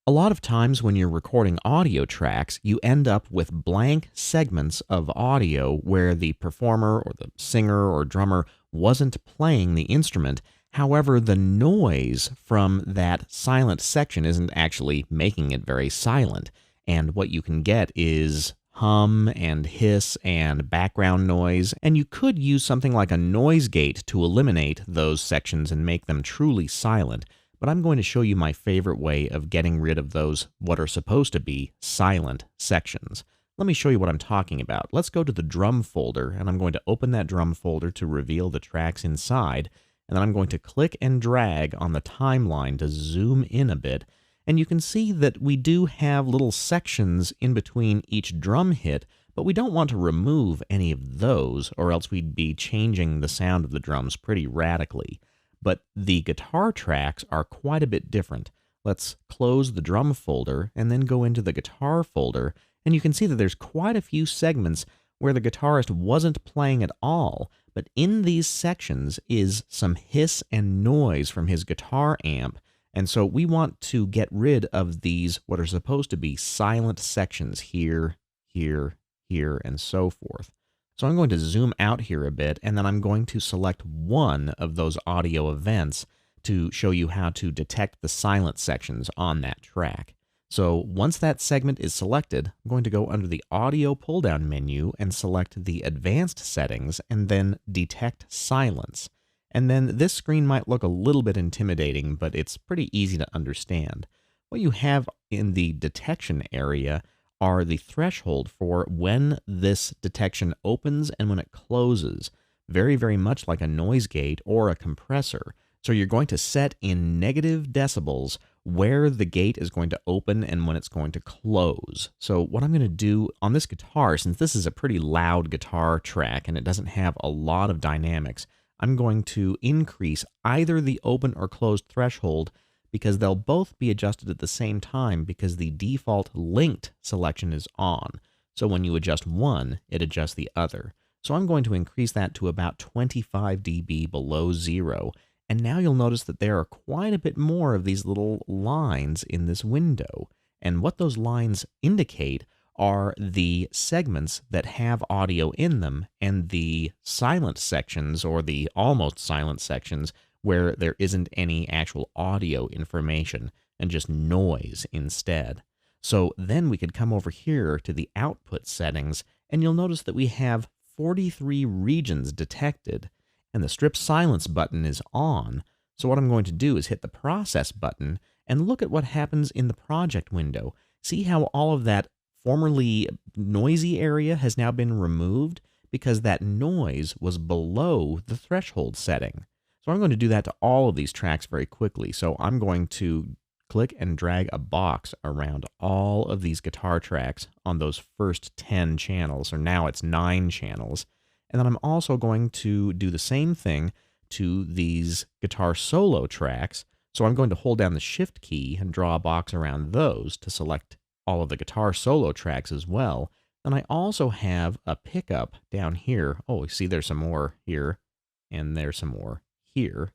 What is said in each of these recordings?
A lot of times when you're recording audio tracks, you end up with blank segments of audio where the performer or the singer or drummer wasn't playing the instrument. However, the noise from that silent section isn't actually making it very silent. And what you can get is hum and hiss and background noise. And you could use something like a noise gate to eliminate those sections and make them truly silent. But I'm going to show you my favorite way of getting rid of those what are supposed to be silent sections. Let me show you what I'm talking about. Let's go to the drum folder, and I'm going to open that drum folder to reveal the tracks inside, and then I'm going to click and drag on the timeline to zoom in a bit, and you can see that we do have little sections in between each drum hit, but we don't want to remove any of those, or else we'd be changing the sound of the drums pretty radically. But the guitar tracks are quite a bit different. Let's close the drum folder and then go into the guitar folder, and you can see that there's quite a few segments where the guitarist wasn't playing at all, but in these sections is some hiss and noise from his guitar amp, and so we want to get rid of these what are supposed to be silent sections here, here, here, and so forth. So I'm going to zoom out here a bit, and then I'm going to select one of those audio events to show you how to detect the silent sections on that track. So once that segment is selected, I'm going to go under the Audio pull-down menu and select the Advanced settings and then Detect Silence. And then this screen might look a little bit intimidating, but it's pretty easy to understand. What you have in the detection area are the threshold for when this detection opens and when it closes, very, very much like a noise gate or a compressor. So you're going to set in negative decibels where the gate is going to open and when it's going to close. So what I'm going to do on this guitar, since this is a pretty loud guitar track and it doesn't have a lot of dynamics, I'm going to increase either the open or closed threshold because they'll both be adjusted at the same time because the default linked selection is on. So when you adjust one, it adjusts the other. So I'm going to increase that to about 25 dB below zero. And now you'll notice that there are quite a bit more of these little lines in this window. And what those lines indicate are the segments that have audio in them and the silent sections or the almost silent sections where there isn't any actual audio information and just noise instead. So then we could come over here to the output settings, and you'll notice that we have 43 regions detected, and the strip silence button is on. So what I'm going to do is hit the process button and look at what happens in the project window. See how all of that formerly noisy area has now been removed because that noise was below the threshold setting. So I'm going to do that to all of these tracks very quickly. So I'm going to click and drag a box around all of these guitar tracks on those first 10 channels, or now it's 9 channels. And then I'm also going to do the same thing to these guitar solo tracks. So I'm going to hold down the Shift key and draw a box around those to select all of the guitar solo tracks as well. And I also have a pickup down here. Oh, see, there's some more here, and there's some more here.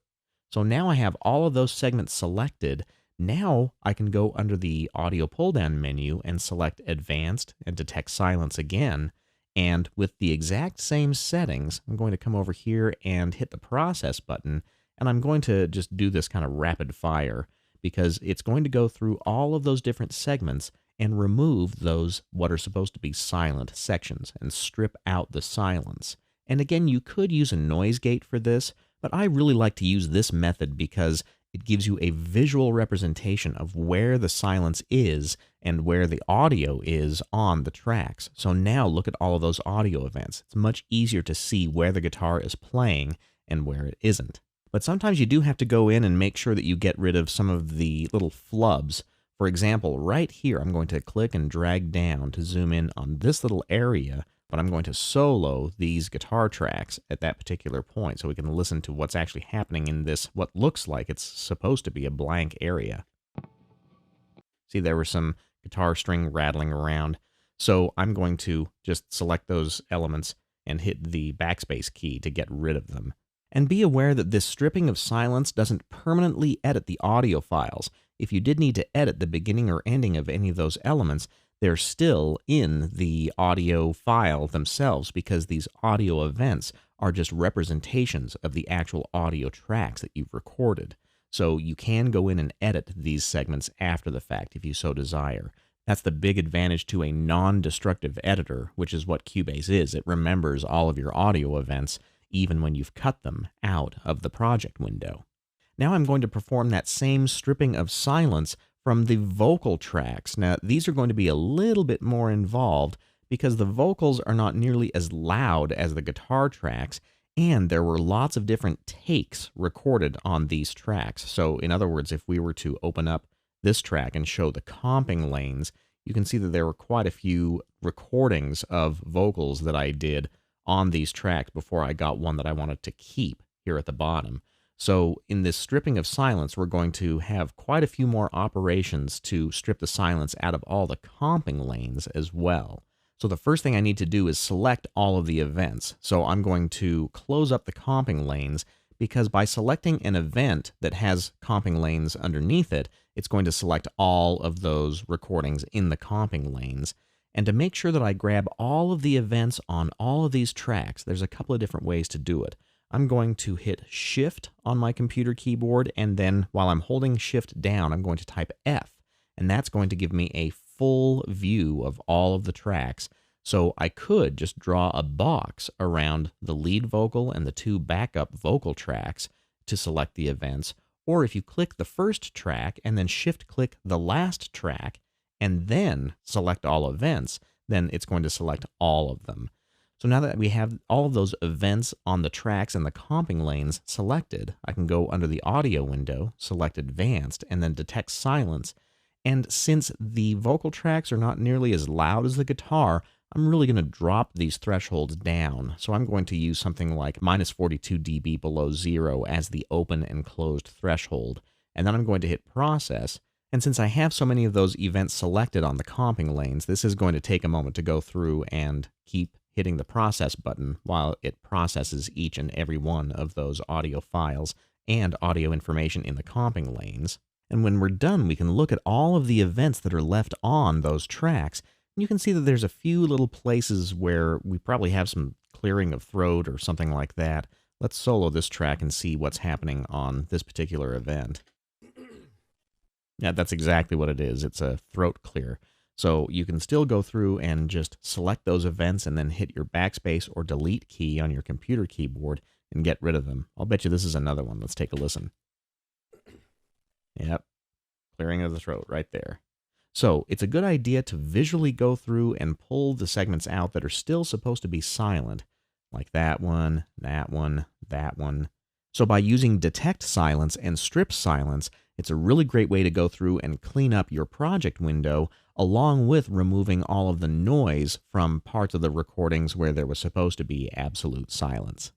So now I have all of those segments selected. Now I can go under the Audio pull-down menu and select Advanced and Detect Silence again. And with the exact same settings, I'm going to come over here and hit the Process button, and I'm going to just do this kind of rapid fire because it's going to go through all of those different segments and remove those what are supposed to be silent sections and strip out the silence. And again, you could use a noise gate for this, but I really like to use this method because it gives you a visual representation of where the silence is and where the audio is on the tracks. So now look at all of those audio events. It's much easier to see where the guitar is playing and where it isn't. But sometimes you do have to go in and make sure that you get rid of some of the little flubs. For example, right here, I'm going to click and drag down to zoom in on this little area, but I'm going to solo these guitar tracks at that particular point so we can listen to what's actually happening in this, what looks like it's supposed to be a blank area. See, there were some guitar string rattling around. So I'm going to just select those elements and hit the backspace key to get rid of them. And be aware that this stripping of silence doesn't permanently edit the audio files. if you did need to edit the beginning or ending of any of those elements, they're still in the audio file themselves because these audio events are just representations of the actual audio tracks that you've recorded. So you can go in and edit these segments after the fact if you so desire. That's the big advantage to a non-destructive editor, which is what Cubase is. It remembers all of your audio events even when you've cut them out of the project window. Now I'm going to perform that same stripping of silence from the vocal tracks. Now these are going to be a little bit more involved because the vocals are not nearly as loud as the guitar tracks, and there were lots of different takes recorded on these tracks. So in other words, if we were to open up this track and show the comping lanes, you can see that there were quite a few recordings of vocals that I did on these tracks before I got one that I wanted to keep here at the bottom. So in this stripping of silence, we're going to have quite a few more operations to strip the silence out of all the comping lanes as well. So the first thing I need to do is select all of the events. So I'm going to close up the comping lanes because by selecting an event that has comping lanes underneath it, it's going to select all of those recordings in the comping lanes. And to make sure that I grab all of the events on all of these tracks, there's a couple of different ways to do it. I'm going to hit Shift on my computer keyboard, and then while I'm holding Shift down, I'm going to type F, and that's going to give me a full view of all of the tracks. So I could just draw a box around the lead vocal and the two backup vocal tracks to select the events, or if you click the first track and then Shift-click the last track and then select all events, then it's going to select all of them. So now that we have all of those events on the tracks and the comping lanes selected, I can go under the audio window, select Advanced, and then detect silence. And since the vocal tracks are not nearly as loud as the guitar, I'm really going to drop these thresholds down. So I'm going to use something like -42 dB below zero as the open and closed threshold. And then I'm going to hit Process. And since I have so many of those events selected on the comping lanes, this is going to take a moment to go through and keep hitting the process button while it processes each and every one of those audio files and audio information in the comping lanes. And when we're done, we can look at all of the events that are left on those tracks. And you can see that there's a few little places where we probably have some clearing of throat or something like that. Let's solo this track and see what's happening on this particular event. Yeah, that's exactly what it is. It's a throat clear. So you can still go through and just select those events and then hit your backspace or delete key on your computer keyboard and get rid of them. I'll bet you this is another one. Let's take a listen. Yep, clearing of the throat right there. So it's a good idea to visually go through and pull the segments out that are still supposed to be silent, like that one, that one, that one. So by using Detect Silence and Strip Silence, it's a really great way to go through and clean up your project window, along with removing all of the noise from parts of the recordings where there was supposed to be absolute silence.